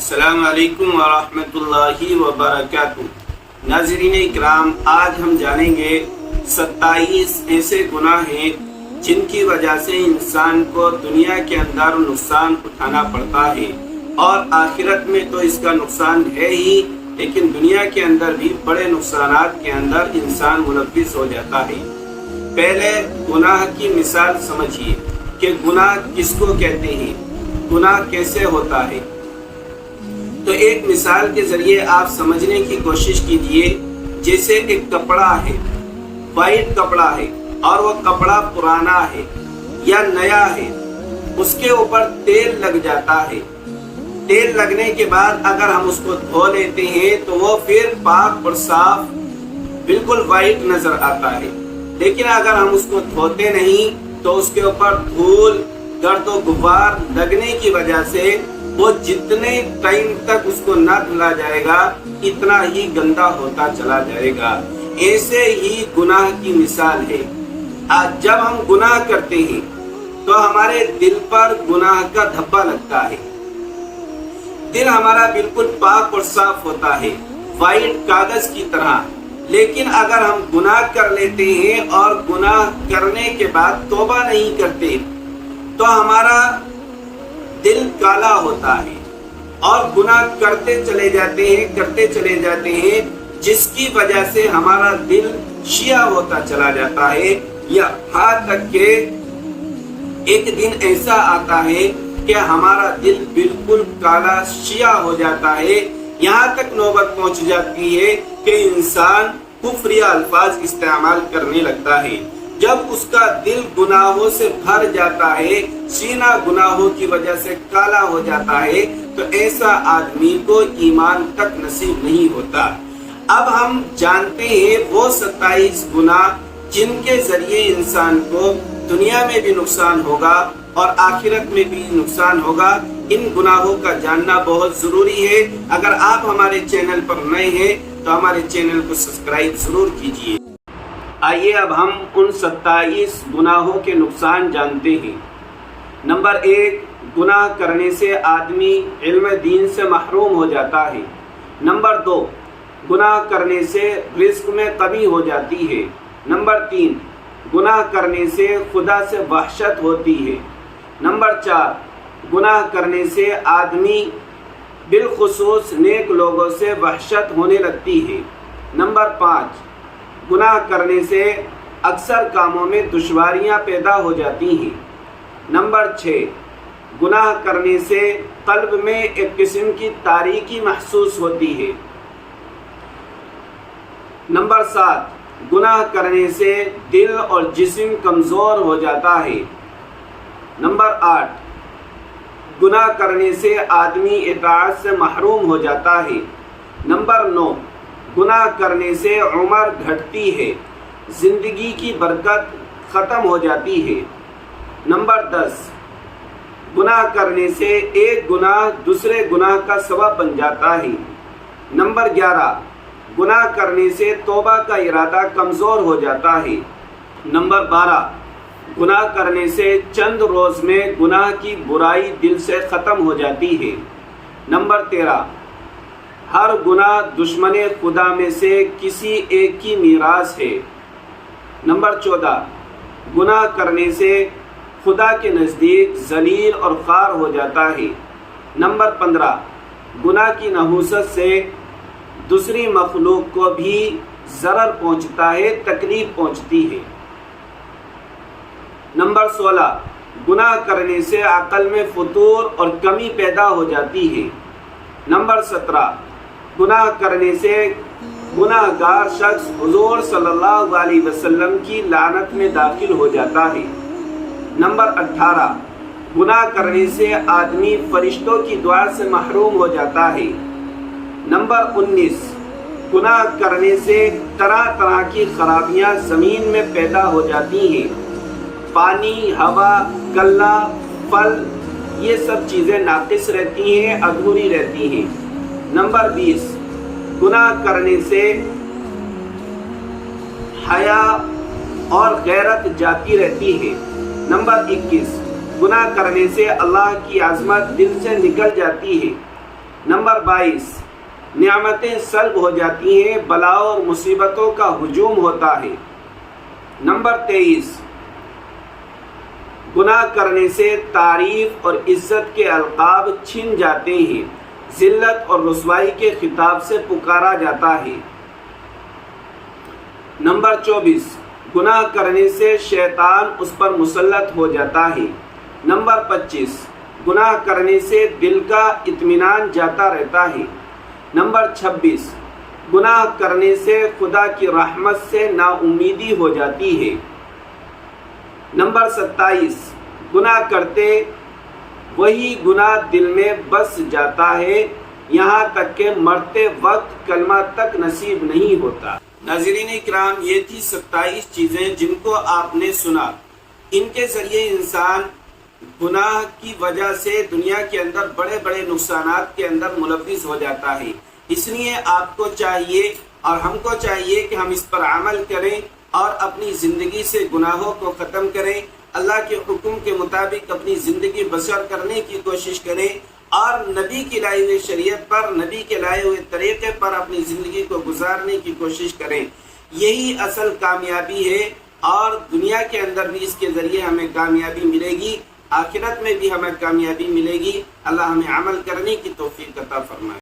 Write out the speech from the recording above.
السلام علیکم ورحمۃ اللہ وبرکاتہ۔ ناظرین اکرام، آج ہم جانیں گے 27 ایسے گناہ ہیں جن کی وجہ سے انسان کو دنیا کے اندر نقصان اٹھانا پڑتا ہے، اور آخرت میں تو اس کا نقصان ہے ہی، لیکن دنیا کے اندر بھی بڑے نقصانات کے اندر انسان ملوث ہو جاتا ہے۔ پہلے گناہ کی مثال سمجھیے کہ گناہ کس کو کہتے ہیں، گناہ کیسے ہوتا ہے۔ تو ایک مثال کے ذریعے آپ سمجھنے کی کوشش کیجئے۔ جیسے ایک کپڑا ہے، وائٹ کپڑا ہے، اور وہ کپڑا پرانا ہے یا نیا ہے، اس کے اوپر تیل لگ جاتا ہے۔ تیل لگنے کے بعد اگر ہم اس کو دھو لیتے ہیں تو وہ پھر پاک اور صاف بالکل وائٹ نظر آتا ہے، لیکن اگر ہم اس کو دھوتے نہیں تو اس کے اوپر دھول، گرد و غبار لگنے کی وجہ سے وہ جتنے ٹائم تک اس کو نہ دھلا جائے گا اتنا ہی گندا ہوتا چلا جائے گا۔ ایسے ہی گناہ کی مثال ہے۔ آج جب ہم گناہ کرتے ہیں تو ہمارے دل پر گناہ کا دھبا لگتا ہے، دل ہمارا بالکل پاک اور صاف ہوتا ہے، وائٹ کاغذ کی طرح۔ لیکن اگر ہم گناہ کر لیتے ہیں اور گناہ کرنے کے بعد توبہ نہیں کرتے تو ہمارا دل کالا ہوتا ہے اور گناہ کرتے چلے جاتے ہیں جس کی وجہ سے ہمارا دل شیعہ ہوتا چلا جاتا ہے، یہاں تک کہ ایک دن ایسا آتا ہے کہ ہمارا دل بالکل کالا شیعہ ہو جاتا ہے۔ یہاں تک نوبت پہنچ جاتی ہے کہ انسان کفری الفاظ استعمال کرنے لگتا ہے۔ جب اس کا دل گناہوں سے بھر جاتا ہے، سینہ گناہوں کی وجہ سے کالا ہو جاتا ہے، تو ایسا آدمی کو ایمان تک نصیب نہیں ہوتا۔ اب ہم جانتے ہیں وہ 27 گناہ جن کے ذریعے انسان کو دنیا میں بھی نقصان ہوگا اور آخرت میں بھی نقصان ہوگا۔ ان گناہوں کا جاننا بہت ضروری ہے۔ اگر آپ ہمارے چینل پر نئے ہیں تو ہمارے چینل کو سبسکرائب ضرور کیجیے۔ آئیے اب ہم ان 27 گناہوں کے نقصان جانتے ہیں۔ نمبر 1، گناہ کرنے سے آدمی علم دین سے محروم ہو جاتا ہے۔ نمبر 2، گناہ کرنے سے رزق میں کمی ہو جاتی ہے۔ نمبر 3، گناہ کرنے سے خدا سے وحشت ہوتی ہے۔ نمبر 4، گناہ کرنے سے آدمی بالخصوص نیک لوگوں سے وحشت ہونے لگتی ہے۔ نمبر 5، گناہ کرنے سے اکثر کاموں میں دشواریاں پیدا ہو جاتی ہیں۔ نمبر 6، گناہ کرنے سے قلب میں ایک قسم کی تاریکی محسوس ہوتی ہے۔ نمبر 7، گناہ کرنے سے دل اور جسم کمزور ہو جاتا ہے۔ نمبر 8، گناہ کرنے سے آدمی اطاعت سے محروم ہو جاتا ہے۔ نمبر 9، گناہ کرنے سے عمر گھٹتی ہے، زندگی کی برکت ختم ہو جاتی ہے۔ نمبر 10، گناہ کرنے سے ایک گناہ دوسرے گناہ کا سبب بن جاتا ہے۔ نمبر 11، گناہ کرنے سے توبہ کا ارادہ کمزور ہو جاتا ہے۔ نمبر 12، گناہ کرنے سے چند روز میں گناہ کی برائی دل سے ختم ہو جاتی ہے۔ نمبر 13، ہر گناہ دشمن خدا میں سے کسی ایک کی میراث ہے۔ نمبر 14، گناہ کرنے سے خدا کے نزدیک ذلیل اور خوار ہو جاتا ہے۔ نمبر 15، گناہ کی نحوست سے دوسری مخلوق کو بھی ضرر پہنچتا ہے، تکلیف پہنچتی ہے۔ نمبر 16، گناہ کرنے سے عقل میں فتور اور کمی پیدا ہو جاتی ہے۔ نمبر 17، گناہ کرنے سے گناہ گار شخص حضور صلی اللہ علیہ وسلم کی لعنت میں داخل ہو جاتا ہے۔ نمبر 18، گناہ کرنے سے آدمی فرشتوں کی دعا سے محروم ہو جاتا ہے۔ نمبر 19، گناہ کرنے سے طرح طرح کی خرابیاں زمین میں پیدا ہو جاتی ہیں، پانی، ہوا، غلہ، پھل، یہ سب چیزیں ناقص رہتی ہیں، ادھوری رہتی ہیں۔ نمبر 20، گناہ کرنے سے حیا اور غیرت جاتی رہتی ہے۔ نمبر 21، گناہ کرنے سے اللہ کی عظمت دل سے نکل جاتی ہے۔ نمبر 22 نعمتیں سلب ہو جاتی ہیں، بلاؤں اور مصیبتوں کا ہجوم ہوتا ہے۔ نمبر 23 گناہ کرنے سے تعریف اور عزت کے القاب چھن جاتے ہیں، ذلت اور رسوائی کے خطاب سے پکارا جاتا ہے۔ نمبر 24 گناہ کرنے سے شیطان اس پر مسلط ہو جاتا ہے۔ نمبر 25 گناہ کرنے سے دل کا اطمینان جاتا رہتا ہے۔ نمبر 26 گناہ کرنے سے خدا کی رحمت سے نا امیدی ہو جاتی ہے۔ نمبر 27 گناہ کرتے وہی گناہ دل میں بس جاتا ہے، یہاں تک کہ مرتے وقت کلمہ تک نصیب نہیں ہوتا۔ ناظرین اکرام، یہ تھی 27 چیزیں جن کو آپ نے سنا۔ ان کے ذریعے انسان گناہ کی وجہ سے دنیا کے اندر بڑے بڑے نقصانات کے اندر ملوث ہو جاتا ہے۔ اس لیے آپ کو چاہیے اور ہم کو چاہیے کہ ہم اس پر عمل کریں اور اپنی زندگی سے گناہوں کو ختم کریں، اللہ کے حکم کے مطابق اپنی زندگی بسر کرنے کی کوشش کریں اور نبی کی لائی ہوئی شریعت پر، نبی کے لائے ہوئے طریقے پر اپنی زندگی کو گزارنے کی کوشش کریں۔ یہی اصل کامیابی ہے اور دنیا کے اندر بھی اس کے ذریعے ہمیں کامیابی ملے گی، آخرت میں بھی ہمیں کامیابی ملے گی۔ اللہ ہمیں عمل کرنے کی توفیق عطا فرمائے۔